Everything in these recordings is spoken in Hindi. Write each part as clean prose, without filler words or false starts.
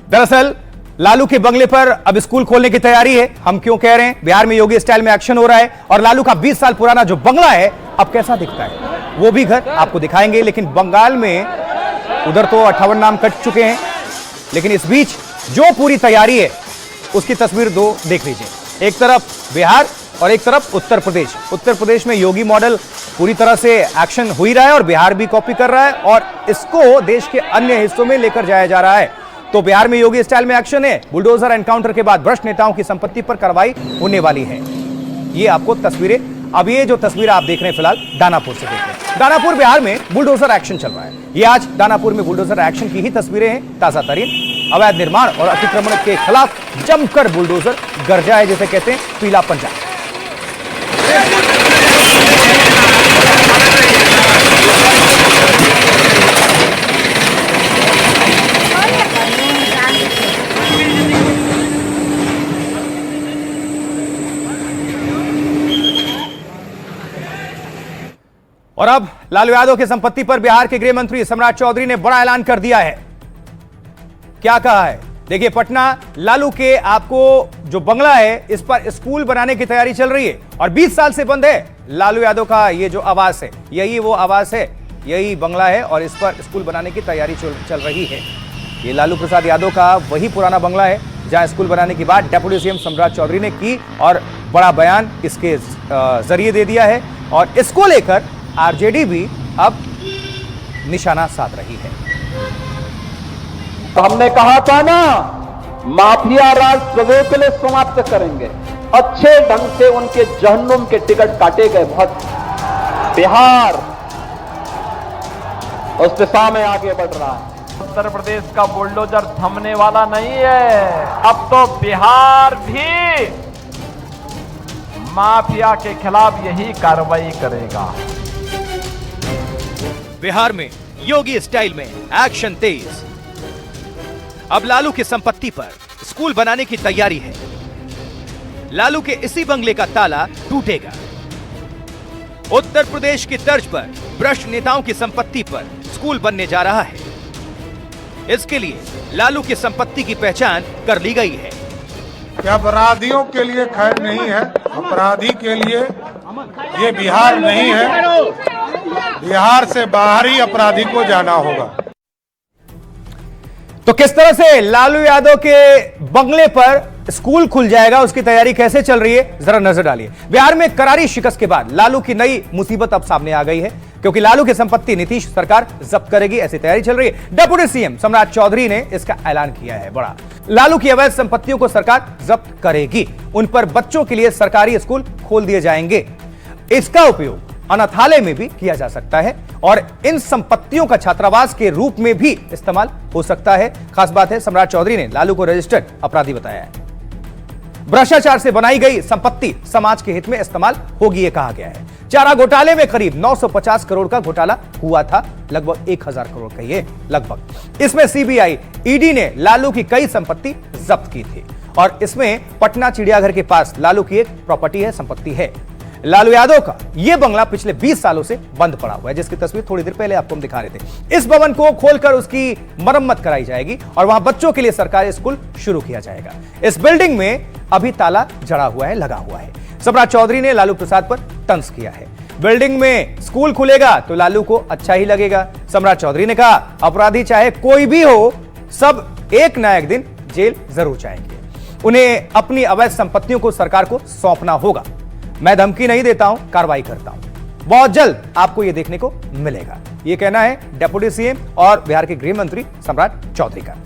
दरअसल लालू के बंगले पर अब स्कूल खोलने की तैयारी है। हम क्यों कह रहे हैं, बिहार में योगी स्टाइल में एक्शन हो रहा है और लालू का 20 साल पुराना जो बंगला है अब कैसा दिखता है वो भी घर आपको दिखाएंगे। लेकिन बंगाल में उधर तो 58 नाम कट चुके हैं, लेकिन इस बीच जो पूरी तैयारी है उसकी तस्वीर दो देख लीजिए। एक तरफ बिहार और एक तरफ उत्तर प्रदेश। उत्तर प्रदेश में योगी मॉडल पूरी तरह से एक्शन हो ही रहा है और बिहार भी कॉपी कर रहा है और इसको देश के अन्य हिस्सों में लेकर जाया जा रहा है। तो बिहार में योगी स्टाइल में एक्शन है। बुलडोजर एनकाउंटर के बाद भ्रष्ट नेताओं की संपत्ति पर कार्रवाई होने वाली है। ये आपको तस्वीरें, अब ये जो तस्वीर आप देख रहे हैं फिलहाल दानापुर से देख रहे हैं। दानापुर बिहार में बुलडोजर एक्शन चल रहा है। ये आज दानापुर में बुलडोजर एक्शन की ही तस्वीरें हैं, ताजा तरीन। अवैध निर्माण और अतिक्रमण के खिलाफ जमकर बुलडोजर गरजा है, जैसे कहते हैं पीला पंजा। और अब लालू यादव की संपत्ति पर बिहार के गृह मंत्री सम्राट चौधरी ने बड़ा ऐलान कर दिया है। क्या कहा है देखिए। पटना लालू के आपको जो बंगला है इस पर स्कूल बनाने की तैयारी चल रही है और 20 साल से बंद है। लालू यादव का ये जो आवास है यही वो आवास है, यही बंगला है और इस पर स्कूल बनाने की तैयारी चल रही है। ये लालू प्रसाद यादव का वही पुराना बंगला है जहां स्कूल बनाने की बात डेप्यूटी सीएम सम्राट चौधरी ने की और बड़ा बयान इसके जरिए दे दिया है और इसको लेकर आरजेडी भी अब निशाना साध रही है। तो हमने कहा था ना, माफिया राज सदैव के लिए समाप्त करेंगे। अच्छे ढंग से उनके जहन्नुम के टिकट काटे गए। बहुत बिहार उस दिशा में आगे बढ़ रहा है। उत्तर प्रदेश का बुलडोजर थमने वाला नहीं है। अब तो बिहार भी माफिया के खिलाफ यही कार्रवाई करेगा। बिहार में योगी स्टाइल में एक्शन तेज। अब लालू की संपत्ति पर स्कूल बनाने की तैयारी है। लालू के इसी बंगले का ताला टूटेगा। उत्तर प्रदेश की तर्ज पर भ्रष्ट नेताओं की संपत्ति पर स्कूल बनने जा रहा है। इसके लिए लालू की संपत्ति की पहचान कर ली गई है। क्या अपराधियों के लिए खैर नहीं है, अपराधी के लिए ये बिहार नहीं है। बिहार से बाहर ही अपराधी को जाना होगा। तो किस तरह से लालू यादव के बंगले पर स्कूल खुल जाएगा, उसकी तैयारी कैसे चल रही है जरा नजर डालिए। बिहार में करारी शिकस्त के बाद लालू की नई मुसीबत अब सामने आ गई है, क्योंकि लालू की संपत्ति नीतीश सरकार जब्त करेगी, ऐसी तैयारी चल रही है। डेप्यूटी सीएम सम्राट चौधरी ने इसका ऐलान किया है बड़ा। लालू की अवैध संपत्तियों को सरकार जब्त करेगी, उन पर बच्चों के लिए सरकारी स्कूल खोल दिए जाएंगे। इसका उपयोग अनाथालय में भी किया जा सकता है और इन संपत्तियों का छात्रावास के रूप में भी इस्तेमाल हो सकता है। खास बात है, सम्राट चौधरी ने लालू को रजिस्टर्ड अपराधी बताया है। भ्रष्टाचार से बनाई गई संपत्ति समाज के हित में इस्तेमाल होगी, यह कहा गया है। चारा घोटाले में करीब 950 करोड़ का घोटाला हुआ था, लगभग 1000 करोड़ का ये लगभग। इसमें सीबीआई ईडी ने लालू की कई संपत्ति जब्त की थी और इसमें पटना चिड़ियाघर के पास लालू की एक प्रॉपर्टी है, संपत्ति है। लालू यादव का यह बंगला पिछले 20 सालों से बंद पड़ा हुआ है, जिसकी तस्वीर थोड़ी देर पहले आपको हम दिखा रहे थे। इस भवन को खोलकर उसकी मरम्मत कराई जाएगी और वहां बच्चों के लिए सरकारी स्कूल शुरू किया जाएगा। इस बिल्डिंग में अभी ताला जड़ा हुआ है, लगा हुआ है। सम्राट चौधरी ने लालू प्रसाद पर तंज किया है। बिल्डिंग में स्कूल खुलेगा तो लालू को अच्छा ही लगेगा। सम्राट चौधरी ने कहा, अपराधी चाहे कोई भी हो, सब एक ना एक दिन जेल जरूर जाएंगे। उन्हें अपनी अवैध संपत्तियों को सरकार को सौंपना होगा। मैं धमकी नहीं देता हूं, कार्रवाई करता हूं। बहुत जल्द आपको यह देखने को मिलेगा, यह कहना है डेप्यूटी सीएम और बिहार के गृह मंत्री सम्राट चौधरी का।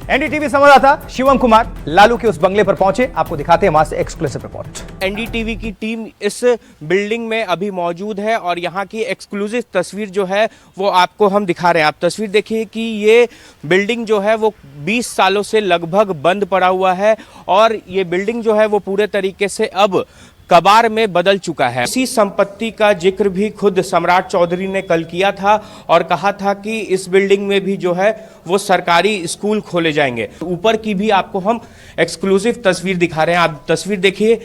एनडीटीवी संवाददाता शिवम कुमार लालू के उस बंगले पर पहुंचे, आपको दिखाते हैं वहां से एक्सक्लूसिव रिपोर्ट। एनडीटीवी की टीम इस बिल्डिंग में अभी मौजूद है और यहाँ की एक्सक्लूसिव तस्वीर जो है वो आपको हम दिखा रहे हैं। आप तस्वीर देखिए कि ये बिल्डिंग जो है वो 20 सालों से लगभग बंद पड़ा हुआ है और ये बिल्डिंग जो है वो पूरे तरीके से अब कबार में बदल चुका है। इसी संपत्ति का जिक्र भी खुद सम्राट चौधरी ने कल किया था और कहा था कि इस बिल्डिंग में भी जो है वो सरकारी स्कूल खोले जाएंगे। ऊपर की भी आपको हम एक्सक्लूसिव तस्वीर दिखा रहे हैं। आप तस्वीर देखिए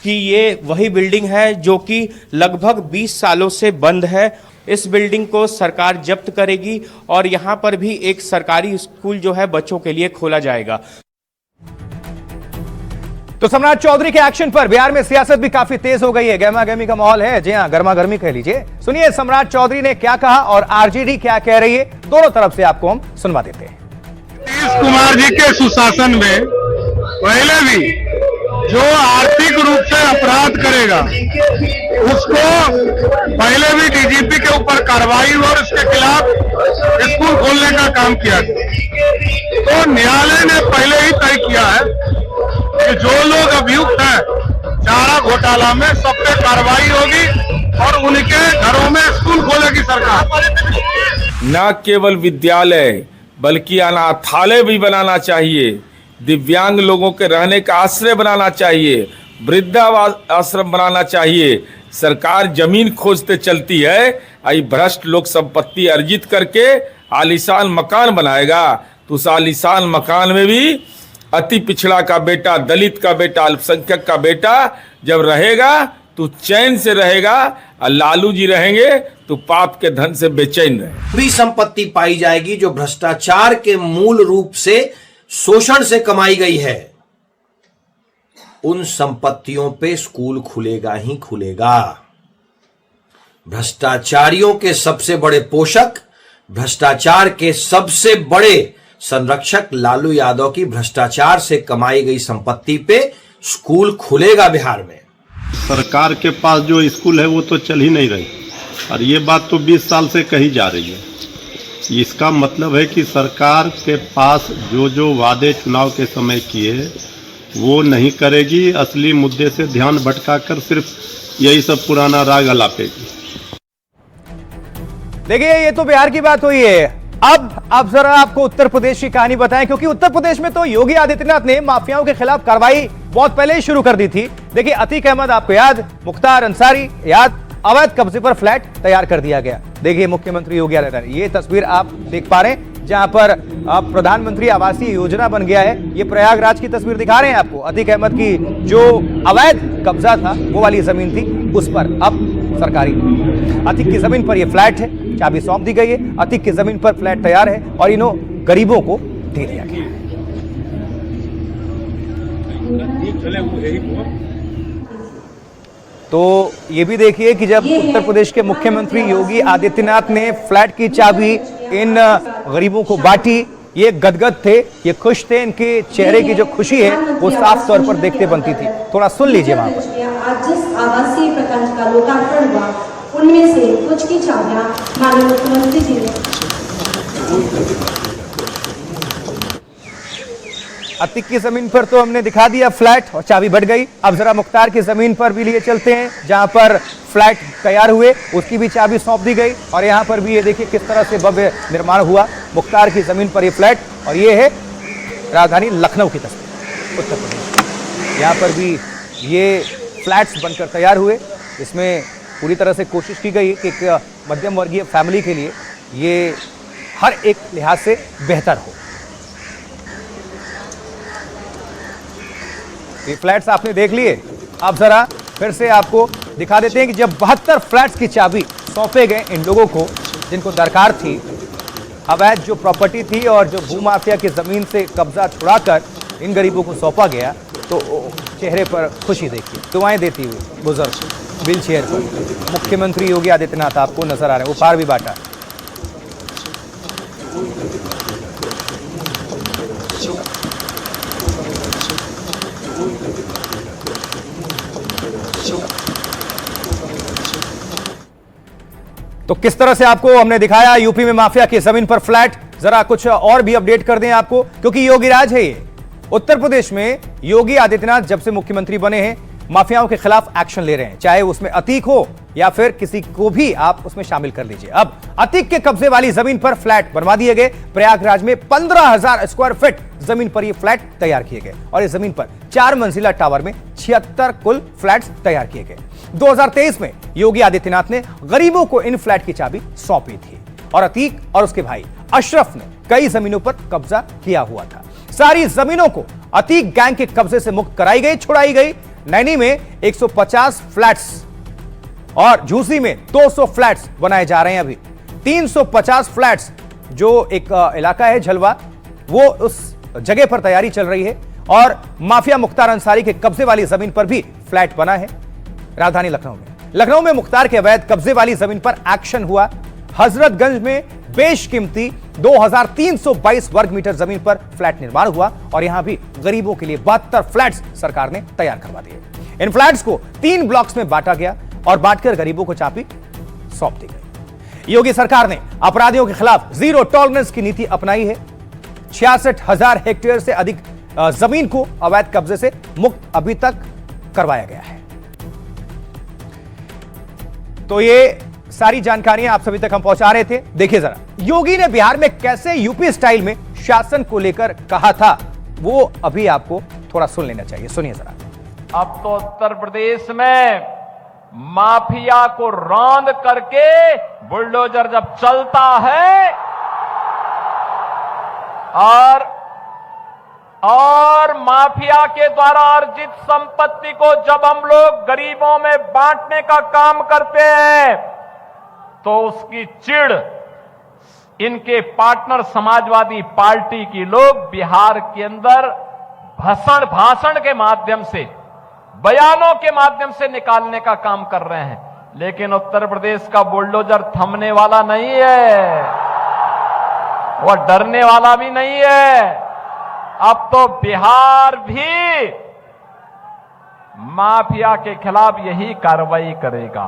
कि ये वही बिल्डिंग है जो कि लगभग 20 सालों से बंद है इस बिल्डिंग को सरकार जब्त करेगी और यहाँ पर भी एक सरकारी स्कूल जो है बच्चों के लिए खोला जाएगा। तो सम्राट चौधरी के एक्शन पर बिहार में सियासत भी काफी तेज हो गई है, गहमा गहमी का माहौल है। जी हां, गर्मा गर्मी कह लीजिए। सुनिए सम्राट चौधरी ने क्या कहा और आरजेडी क्या कह रही है, दोनों तरफ से आपको हम सुनवा देते हैं। नीतीश कुमार जी के सुशासन में पहले भी जो आर्थिक रूप से अपराध करेगा उसको पहले भी डीजीपी के ऊपर कार्रवाई और उसके खिलाफ स्कूल खोलने का काम किया था। तो न्यायालय ने पहले ही तय किया है कि जो लोग अभियुक्त हैं चारा घोटाला में सब पे कार्रवाई होगी और उनके घरों में स्कूल खोलेगी सरकार। न केवल विद्यालय बल्कि अनाथालय भी बनाना चाहिए, दिव्यांग लोगों के रहने का आश्रय बनाना चाहिए, वृद्धाश्रम बनाना चाहिए। सरकार जमीन खोजते चलती है, आई भ्रष्ट लोग संपत्ति अर्जित करके आलीशान मकान बनाएगा, तो उस आलीशान मकान में भी अति पिछड़ा का बेटा, दलित का बेटा, अल्पसंख्यक का बेटा जब रहेगा तो चैन से रहेगा, और लालू जी रहेंगे तो पाप के धन से बेचैन रहे। पूरी संपत्ति पाई जाएगी जो भ्रष्टाचार के मूल रूप से शोषण से कमाई गई है। उन संपत्तियों पे स्कूल खुलेगा ही खुलेगा। भ्रष्टाचारियों के सबसे बड़े पोषक, भ्रष्टाचार के सबसे बड़े संरक्षक लालू यादव की भ्रष्टाचार से कमाई गई संपत्ति पे स्कूल खुलेगा बिहार में। सरकार के पास जो स्कूल है वो तो चल ही नहीं रही, और ये बात तो 20 साल से कही जा रही है। इसका मतलब है कि सरकार के पास जो जो वादे चुनाव के समय किए वो नहीं करेगी, असली मुद्दे से ध्यान भटकाकर सिर्फ यही सब पुराना राग अलापेगी। देखिए, ये तो बिहार की बात हुई है। अब जरा आपको उत्तर प्रदेश की कहानी बताएं, क्योंकि उत्तर प्रदेश में तो योगी आदित्यनाथ ने माफियाओं के खिलाफ कार्रवाई बहुत पहले ही शुरू कर दी थी। देखिए, अतीक अहमद आपको याद, मुख्तार अंसारी याद, अवैध कब्जे पर फ्लैट तैयार कर दिया गया। देखिए मुख्यमंत्री योगी आदित्यनाथ, ये तस्वीर आप देख पा रहे हैं जहां पर अब प्रधानमंत्री आवासीय योजना बन गया है। ये प्रयागराज की तस्वीर दिखा रहे हैं आपको। अतीक अहमद की जो अवैध कब्जा था वो वाली जमीन थी, उस पर अब सरकारी अतीक की जमीन पर ये फ्लैट है, चाबी सौंप दी गई है। अतीक की जमीन पर फ्लैट तैयार है और इन्हों गरीबों को दे दिया गया। तो ये भी देखिए कि जब उत्तर प्रदेश के मुख्यमंत्री योगी आदित्यनाथ ने फ्लैट की चाबी इन गरीबों को बांटी, ये गदगद थे, ये खुश थे, इनके चेहरे की जो खुशी है वो साफ तौर पर देखते बनती थी। थोड़ा सुन लीजिए वहां पर। आज जिस आवासीय प्रकल्प का लोकार्पण हुआ उनमें से कुछ की चाबियां माननीय मुख्यमंत्री जी ने। अतीक की जमीन पर तो हमने दिखा दिया फ्लैट और चाबी बढ़ गई। अब जरा मुख्तार की जमीन पर भी लिए चलते हैं जहां पर फ्लैट तैयार हुए, उसकी भी चाबी सौंप दी गई। और यहां पर भी ये देखिए किस तरह से भव्य निर्माण हुआ। मुख्तार की जमीन पर ये फ्लैट, और ये है राजधानी लखनऊ की तस्वीर उत्तर प्रदेश। यहाँ पर भी ये फ्लैट्स बनकर तैयार हुए। इसमें पूरी तरह से कोशिश की गई कि एक मध्यम वर्गीय फैमिली के लिए ये हर एक लिहाज से बेहतर हो। ये फ्लैट्स आपने देख लिए। अब जरा फिर से आपको दिखा देते हैं कि जब 72 फ्लैट्स की चाबी सौंपे गए इन लोगों को जिनको दरकार थी, अवैध जो प्रॉपर्टी थी और जो भूमाफिया की जमीन से कब्जा छुड़ाकर इन गरीबों को सौंपा गया, तो चेहरे पर खुशी देखिए, दुआएं देती हुई बुजुर्ग व्हील चेयर पर मुख्यमंत्री योगी आदित्यनाथ आपको नजर आ रहे हैं। उपहार भी बांटा। तो किस तरह से आपको हमने दिखाया यूपी में माफिया की जमीन पर फ्लैट। जरा कुछ और भी अपडेट कर दें आपको, क्योंकि योगी राज है ये। उत्तर प्रदेश में योगी आदित्यनाथ जब से मुख्यमंत्री बने हैं माफियाओं के खिलाफ एक्शन ले रहे हैं, चाहे उसमें अतीक हो या फिर किसी को भी आप उसमें शामिल कर लीजिए। अब अतीक के कब्जे वाली जमीन पर फ्लैट बनवा दिए गए। प्रयागराज में 15,000 स्क्वायर फीट जमीन पर यह फ्लैट तैयार किए गए और इस जमीन पर 4 मंजिला टावर में 76 कुल फ्लैट्स तैयार किए गए। 2023 में योगी आदित्यनाथ ने गरीबों को इन फ्लैट की चाबी सौंपी थी और अतीक और उसके भाई अशरफ ने कई जमीनों पर कब्जा किया हुआ था। सारी जमीनों को अतीक गैंग के कब्जे से मुक्त कराई गई, छुड़ाई गई। नैनी में 150 फ्लैट्स और झूसी में 200 फ्लैट्स बनाए जा रहे हैं। अभी 350 फ्लैट्स, जो एक इलाका है झलवा, वो उस जगह पर तैयारी चल रही है। और माफिया मुख्तार अंसारी के कब्जे वाली जमीन पर भी फ्लैट बना है राजधानी लखनऊ में मुख्तार के अवैध कब्जे वाली जमीन पर एक्शन हुआ। हजरतगंज में बेशकीमती 2322 वर्ग मीटर जमीन पर फ्लैट निर्माण हुआ और यहां भी गरीबों के लिए 72 फ्लैट्स सरकार ने तैयार करवा दिए। इन फ्लैट्स को 3 ब्लॉक्स में बांटा गया और बांटकर गरीबों को चाबी सौंप दी गई। योगी सरकार ने अपराधियों के खिलाफ जीरो टॉलरेंस की नीति अपनाई है। 66,000 हेक्टेयर से अधिक जमीन को अवैध कब्जे से मुक्त अभी तक करवाया गया है। तो ये सारी जानकारियां आप सभी तक हम पहुंचा रहे थे। देखिए जरा, योगी ने बिहार में कैसे यूपी स्टाइल में शासन को लेकर कहा था, वो अभी आपको थोड़ा सुन लेना चाहिए। सुनिए जरा। अब तो उत्तर प्रदेश में माफिया को रौंद करके बुलडोजर जब चलता है और माफिया के द्वारा अर्जित संपत्ति को जब हम लोग गरीबों में बांटने का काम करते हैं तो उसकी चिढ़ इनके पार्टनर समाजवादी पार्टी की लोग बिहार के अंदर भाषण के माध्यम से, बयानों के माध्यम से निकालने का काम कर रहे हैं। लेकिन उत्तर प्रदेश का बुलडोजर थमने वाला नहीं है, वह डरने वाला भी नहीं है। अब तो बिहार भी माफिया के खिलाफ यही कार्रवाई करेगा।